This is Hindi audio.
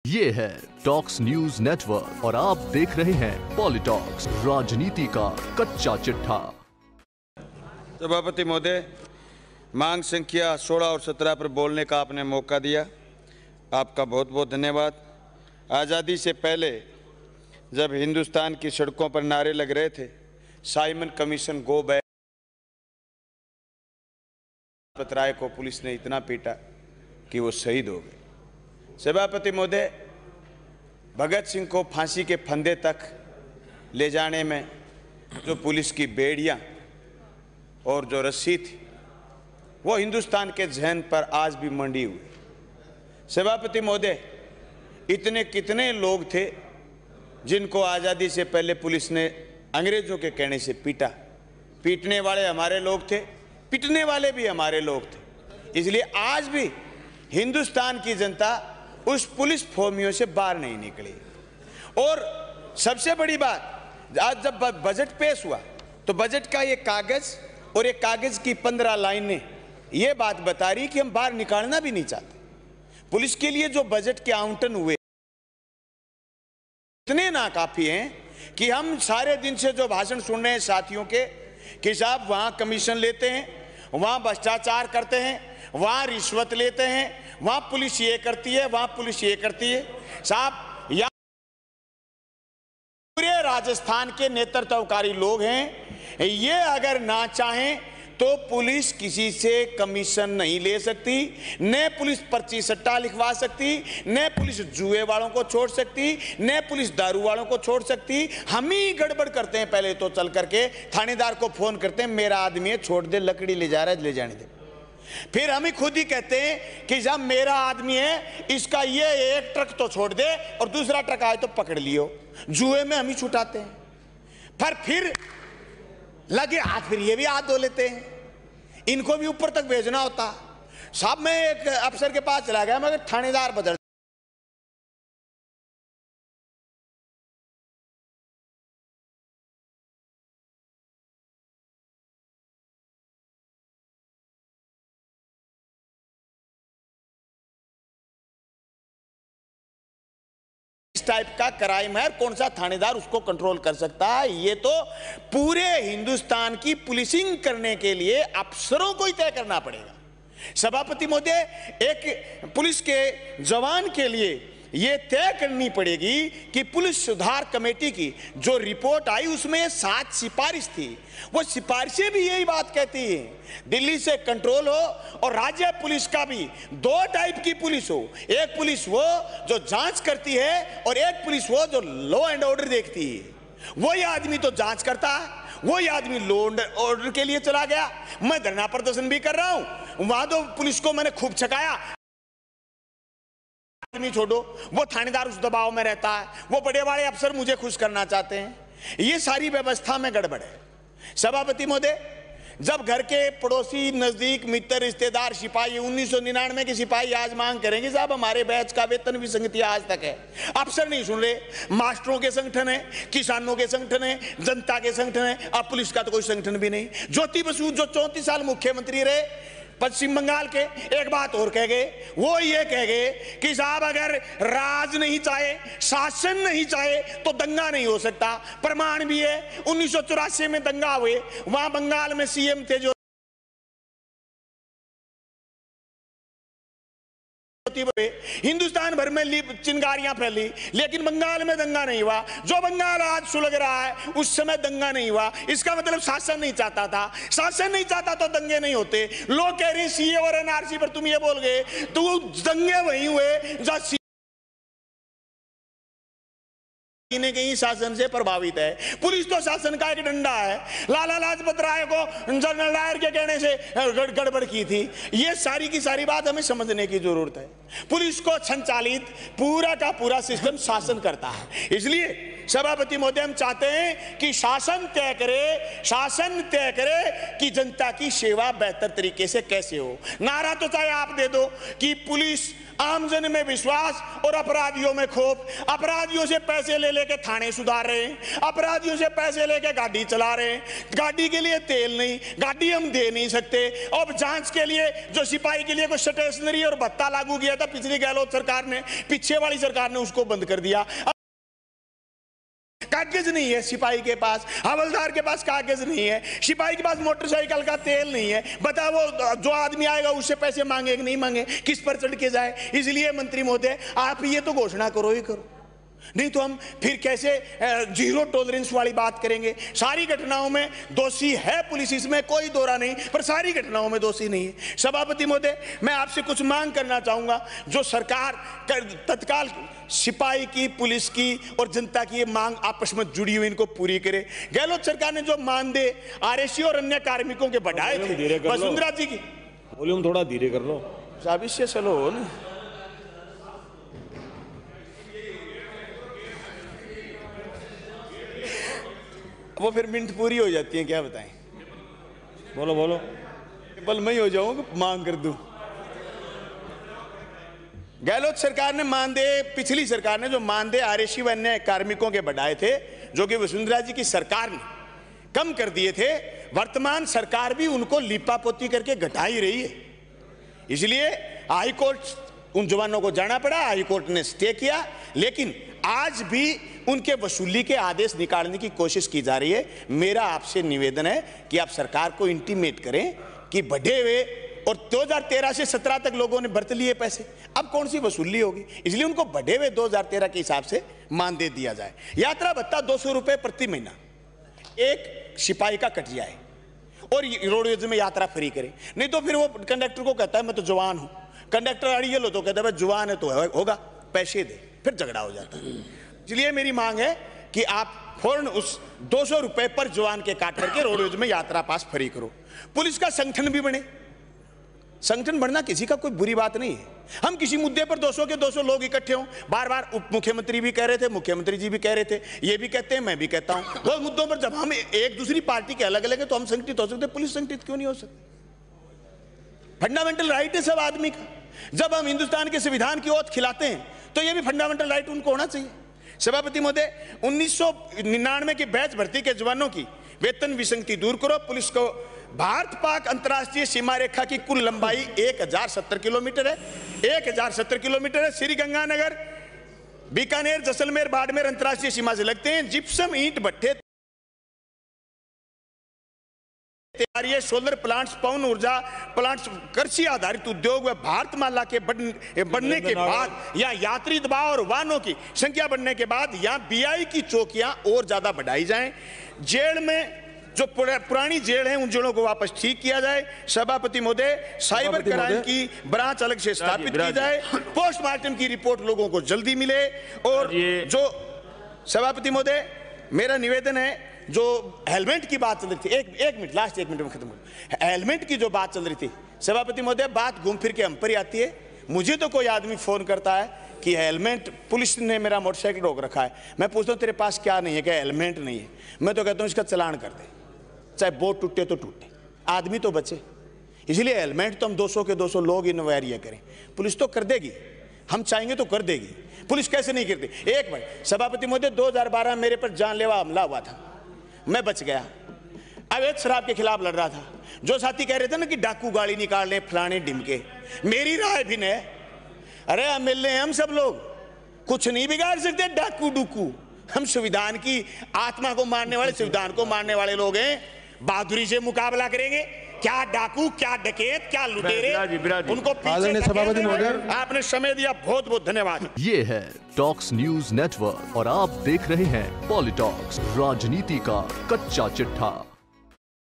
ये है टॉक्स न्यूज नेटवर्क और आप देख रहे हैं पॉलिटॉक्स, राजनीति का कच्चा चिट्ठा। सभापति महोदय, मांग संख्या 16 और 17 पर बोलने का आपने मौका दिया, आपका बहुत बहुत धन्यवाद। आज़ादी से पहले जब हिंदुस्तान की सड़कों पर नारे लग रहे थे, साइमन कमीशन गो बैक, राय को पुलिस ने इतना पीटा कि वो शहीद हो गए। सभापति महोदय, भगत सिंह को फांसी के फंदे तक ले जाने में जो पुलिस की बेड़ियां और जो रस्सी थी, वो हिंदुस्तान के जहन पर आज भी मंडी हुई। सभापति महोदय, इतने कितने लोग थे जिनको आज़ादी से पहले पुलिस ने अंग्रेजों के कहने से पीटा। पीटने वाले हमारे लोग थे, पिटने वाले भी हमारे लोग थे। इसलिए आज भी हिंदुस्तान की जनता उस पुलिस फोमियों से बाहर नहीं निकली। और सबसे बड़ी बात, आज जब बजट पेश हुआ तो बजट का ये कागज और ये कागज की 15 लाइनें ये बात बता रही कि हम बाहर निकालना भी नहीं चाहते। पुलिस के लिए जो बजट के आवंटन हुए इतने नाकाफी हैं कि हम सारे दिन से जो भाषण सुन रहे हैं साथियों के कि साहब वहां कमीशन लेते हैं, वहां भ्रष्टाचार करते हैं, वहां रिश्वत लेते हैं, वहां पुलिस ये करती है, वहां पुलिस ये करती है। साहब, या पूरे राजस्थान के नेतृत्वकारी लोग हैं, ये अगर ना चाहें तो पुलिस किसी से कमीशन नहीं ले सकती, न पुलिस पर्ची सट्टा लिखवा सकती, न पुलिस जुए वालों को छोड़ सकती, न पुलिस दारू वालों को छोड़ सकती। हम ही गड़बड़ करते हैं। पहले तो चल करके थानेदार को फोन करते हैं, मेरा आदमी है, छोड़ दे, लकड़ी ले जा रहा है, ले जाने दे। फिर हम ही खुद ही कहते हैं कि जब मेरा आदमी है, इसका ये एक ट्रक तो छोड़ दे और दूसरा ट्रक आए तो पकड़ लियो। जुए में हम ही छुटाते हैं, पर फिर लगे हाथ फिर ये भी हाथ धो लेते हैं। इनको भी ऊपर तक भेजना होता। साहब, मैं एक अफसर के पास चला गया, मगर थानेदार बदल टाइप का क्राइम है, कौन सा थानेदार उसको कंट्रोल कर सकता है? ये तो पूरे हिंदुस्तान की पुलिसिंग करने के लिए अफसरों को ही तय करना पड़ेगा। सभापति महोदय, एक पुलिस के जवान के लिए ये तय करनी पड़ेगी कि पुलिस सुधार कमेटी की जो रिपोर्ट आई उसमें 7 सिफारिश थी। वो सिफारिशें भी यही बात कहती हैं, दिल्ली से कंट्रोल हो और राज्य पुलिस का भी 2 टाइप की पुलिस हो। एक पुलिस वो जो जांच करती है और एक पुलिस वो जो लॉ एंड ऑर्डर देखती है। वही आदमी तो जांच करता है, वही आदमी लॉ एंड ऑर्डर के लिए चला गया। मैं धरना प्रदर्शन भी कर रहा हूं, वहां तो पुलिस को मैंने खूब छकाया। आदमी छोड़ो, वो थानेदार उस दबाव में रहता है, वो बड़े बड़े अफसर मुझे खुश करना चाहते हैं। ये सारी व्यवस्था में गड़बड़ है। सभापति महोदय, जब घर के पड़ोसी, नजदीक मित्र, रिश्तेदार, सिपाही, 1999 के सिपाही आज मांग करेंगे साहब हमारे बैच का वेतन विसंगति आज तक है, अफसर नहीं सुन रहे। मास्टरों के संगठन है, किसानों के संगठन है, जनता के संगठन है, अब पुलिस का तो कोई संगठन भी नहीं। ज्योति बसु जो 34 साल मुख्यमंत्री रहे पश्चिम बंगाल के, एक बात और कह गए, वो ये कह गए कि साहब अगर राज नहीं चाहे, शासन नहीं चाहे तो दंगा नहीं हो सकता। प्रमाण भी है, 1984 में दंगा हुए, वहां बंगाल में सीएम थे जो हिंदुस्तान भर में चिंगारियां फैली, लेकिन बंगाल में दंगा नहीं हुआ। जो बंगाल आज सुलग रहा है उस समय दंगा नहीं हुआ। इसका मतलब शासन नहीं चाहता था। शासन नहीं चाहता तो दंगे नहीं होते। लोग कह रहे हैं सीए और एनआरसी पर तुम ये बोल गए, तो दंगे वही हुए जहां कहीं शासन से प्रभावित है। पुलिस तो शासन का एक डंडा है। लाला लाजपत राय को जनरल डायर के कहने से गड़बड़ की थी। ये सारी की सारी बात हमें समझने की जरूरत है। पुलिस को संचालित पूरा का पूरा सिस्टम शासन करता है। इसलिए सभापति महोदय, हम चाहते हैं कि शासन तय करे कि जनता की सेवा बेहतर तरीके से कैसे हो। नारा तो चाहे आप दे दो कि पुलिस आमजन में विश्वास और अपराधियों में खौफ। अपराधियों से पैसे ले लेके थाने सुधार रहे हैं, अपराधियों से पैसे लेके गाड़ी चला रहे हैं, गाड़ी के लिए तेल नहीं, गाड़ी हम दे नहीं सकते। अब जांच के लिए जो सिपाही के लिए कोई स्टेशनरी और भत्ता लागू किया था पिछली गहलोत सरकार ने, पीछे वाली सरकार ने उसको बंद कर दिया। कागज नहीं है सिपाही के पास, हवलदार के पास कागज नहीं है, सिपाही के पास मोटरसाइकिल का तेल नहीं है। बताओ वो जो आदमी आएगा उससे पैसे मांगे कि नहीं मांगे, किस पर चढ़ के जाए। इसलिए मंत्री महोदय आप ये तो घोषणा करो ही करो, नहीं तो हम फिर कैसे जीरो टॉलरेंस वाली बात करेंगे। सारी घटनाओं में दोषी है पुलिस, इसमें कोई दोरा नहीं, पर सारी घटनाओं में दोषी नहीं है। सभापति महोदय, मैं आपसे कुछ मांग करना चाहूंगा, जो सरकार तत्काल सिपाही की, पुलिस की और जनता की ये मांग आपस में जुड़ी हुई, इनको पूरी करे। गहलोत सरकार ने जो मानदेय आरएसी और अन्य कार्मिकों के बढ़ाए थे, वसुंधरा जी की वॉल्यूम थोड़ा धीरे कर लो साहब, इससे चलो हो ना। वो फिर मिनट पूरी हो जाती है, क्या बताएं। बोलो बोलो, बल मैं ही हो जाऊं, मांग कर दूं। गहलोत सरकार ने मानदेय, पिछली सरकार ने जो मानदेय आरएसी व अन्य कार्मिकों के बढ़ाए थे, जो कि वसुंधरा जी की सरकार ने कम कर दिए थे, वर्तमान सरकार भी उनको लिपापोती करके घटा ही रही है। इसलिए हाईकोर्ट उन जवानों को जाना पड़ा, हाईकोर्ट ने स्टे किया, लेकिन आज भी उनके वसूली के आदेश निकालने की कोशिश की जा रही है। मेरा आपसे निवेदन है कि आप सरकार को इंटीमेट करें कि बढ़े हुए, और 2013 से 17 तक लोगों ने बरत लिए पैसे, अब कौन सी वसूली होगी, इसलिए उनको बढ़े हुए 2013 के हिसाब से मानदेय दिया जाए। यात्रा भत्ता 200 रुपए प्रति महीना एक सिपाही का कट जाए और रोडवेज में यात्रा फ्री करे। नहीं तो फिर वो कंडक्टर को कहता है मैं तो जवान हूं, कंडक्टर अड़ियल हो तो कहता है जवान है तो होगा, पैसे दे, फिर झगड़ा हो जाता है। इसलिए मेरी मांग है कि आप फौरन उस 200 रुपए पर जवान के काट करके रोडवेज में यात्रा पास फ्री करो। पुलिस का संगठन भी बने, संगठन बढ़ना किसी का कोई बुरी बात नहीं है। हम किसी मुद्दे पर 200 के 200 लोग इकट्ठे हों, बार बार उप मुख्यमंत्री भी कह रहे थे, मुख्यमंत्री जी भी कह रहे थे, ये भी कहते हैं, मैं भी कहता हूं, वो मुद्दों पर जब हम एक दूसरी पार्टी के अलग अलग है तो हम संगठित हो सकते, पुलिस संगठित क्यों नहीं हो सकती? फंडामेंटल राइट है सब आदमी का। जब हम हिंदुस्तान के संविधान की ओथ खिलाते हैं तो ये भी फंडामेंटल राइट उनको होना चाहिए। सभापति महोदय, 1999 के बैच भर्ती के जवानों की वेतन विसंगति दूर करो। पुलिस को भारत पाक अंतर्राष्ट्रीय सीमा रेखा की कुल लंबाई 1070 किलोमीटर है, 1070 किलोमीटर है। श्रीगंगानगर, बीकानेर, जैसलमेर, बाड़मेर अंतर्राष्ट्रीय सीमा से लगते हैं। जिप्सम, ईंट भट्ठे, सोलर प्लांट्स, पवन ऊर्जा प्लांट्स, कृषि आधारित उद्योग व भारतमाला के बढ़ने के बाद या यात्री दबाव और वाहनों की संख्या बढ़ने के बाद यहाँ बीआई की चौकियां और ज्यादा बढ़ाई जाएं। जेल में जो पुरानी जेल है उन जेलों को वापस ठीक किया जाए। सभापति महोदय, साइबर क्राइम की ब्रांच अलग से स्थापित की जाए। पोस्टमार्टम की रिपोर्ट लोगों को जल्दी मिले। और जो सभापति महोदय, मेरा निवेदन है, जो हेलमेट की बात चल रही थी, एक मिनट, लास्ट एक मिनट में खत्म करूं। हेलमेट की जो बात चल रही थी, सभापति महोदय, बात घूम फिर के हम पर ही आती है। मुझे तो कोई आदमी फोन करता है कि हेलमेट, पुलिस ने मेरा मोटरसाइकिल रोक रखा है, मैं पूछता हूँ तेरे पास क्या नहीं है, क्या हेलमेट नहीं है? मैं तो कहता हूँ इसका चालान कर दे, चाहे बोर्ड टूटे तो टूटे, आदमी तो बचे। इसलिए हेलमेट तो हम 200 के 200 लोग इन्वायरिया करें, पुलिस तो कर देगी, हम चाहेंगे तो कर देगी। पुलिस कैसे नहीं करती? एक बार सभापति महोदय, 2012 मेरे पर जानलेवा हमला हुआ था, मैं बच गया, अवैध शराब के खिलाफ लड़ रहा था। जो साथी कह रहे थे ना कि डाकू गाड़ी निकाल ले, फलाने ढिमके, मेरी राय भी ने, अरे हम मिल रहे हैं, हम सब लोग कुछ नहीं बिगाड़ सकते डाकू डुकू। हम संविधान की आत्मा को मानने वाले, संविधान को मानने वाले लोग हैं, बहादुरी से मुकाबला करेंगे। क्या डाकू, क्या डकैत, क्या लुटेरे, उनको पीछे सभापति महोदय, आपने समय दिया, बहुत बहुत धन्यवाद। ये है टॉक्स न्यूज नेटवर्क और आप देख रहे हैं पॉलिटॉक्स, राजनीति का कच्चा चिट्ठा।